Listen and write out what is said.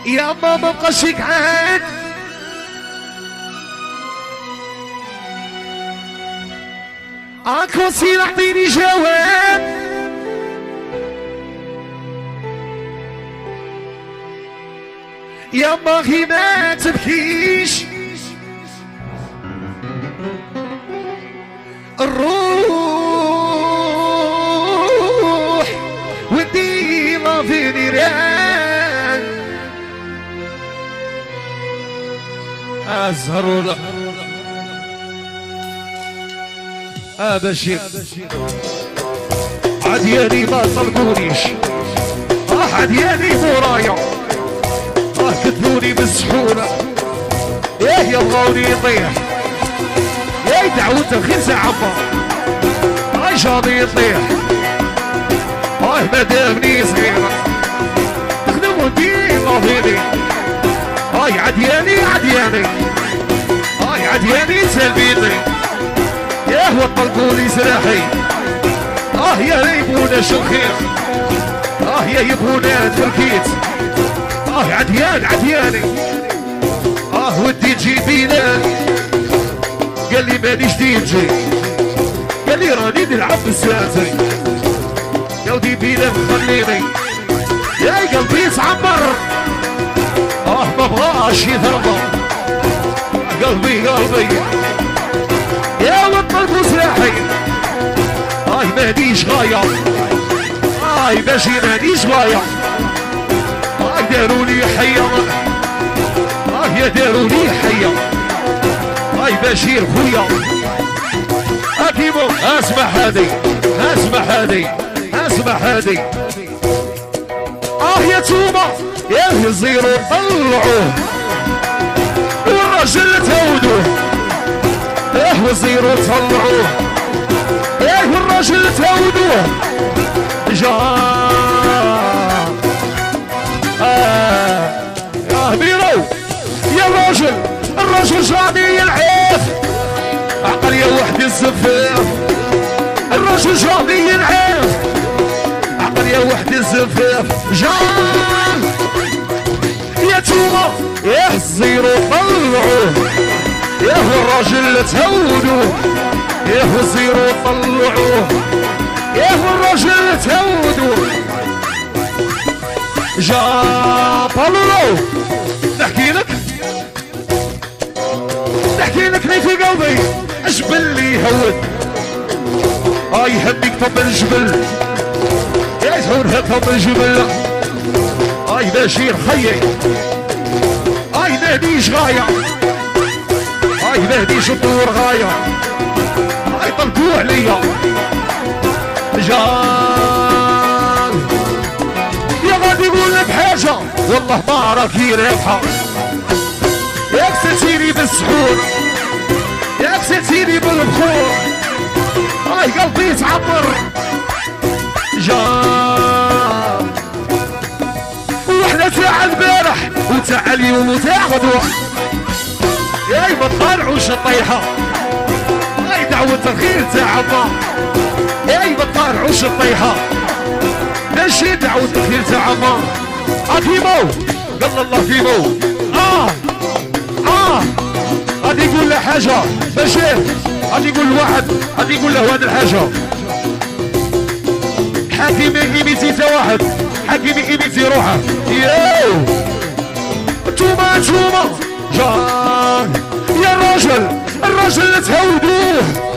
يا ما مبقاش يقعد اكو سير اعطيني جواب يا ما هي ما تبكيش الروح والديما في نيران أزهر له هذا شيء عدياني ما طلقونيش عدياني مورايا كتبوني بالسحورة يبغوني يطيح دعوت الخير ساعة شاطي يطيح ما دامني صغيرة تخدموا ديما فيني عدياني عدياني سلبيني هو طلقوني سلاحي يا ريبونا شرخير يا يبونا تركيت عدياني ودي تجيبينا قال لي مانيش ديجي قال لي راني نلعب بالساتري يا ودي بينا خليني يا قلبي يتعمر ما بغاش يترضى قلبي يا والطلب سلاحي مانيش غاية ماشي مانيش غاية داروني حية يا داروني حية بشير خويا اكيمو اسمع هذي يا توبة يا الزيرو طلعوه والرجل تهودوه والزيرو طلعوه والرجل تهودوه يا بيرو يا الرجل جاني يلعب عقل يا وحدي الزفاف الرجل جاني يلعب عقل يا وحدي الزفاف جان يا توما يا الزيرو طلعوه هو الرجل تهودوه هو الزيرو طلعوه هو الرجل تهودوه بالولو نحكي لك لي في قلبي اجبل لي هود يهديك طب الجبل يا يزهورها طب الجبل بشير خيي ناديش غاية ناديش الدور غاية طلقوا عليا جان يا غادي يقول لك حاجة والله ما راكي رابحة ياك ستيري بالسحور ياك ستيري بالبخور قلبي يتعمر جان وحدة تاع البارح وتاع اليوم وتاع غدوة ما تطالعوش الطيحة دعوة الخير تاع الله ما تطالعوش الطيحة ماشي دعوة الخير تاع الله فيمو قال الله فيمو غادي يقول له حاجة بشير غادي يقول لواحد غادي يقول له هذه الحاجة حاكم يميتي تا واحد حاكم يميتي روحه توما جان يا الراجل تهودوه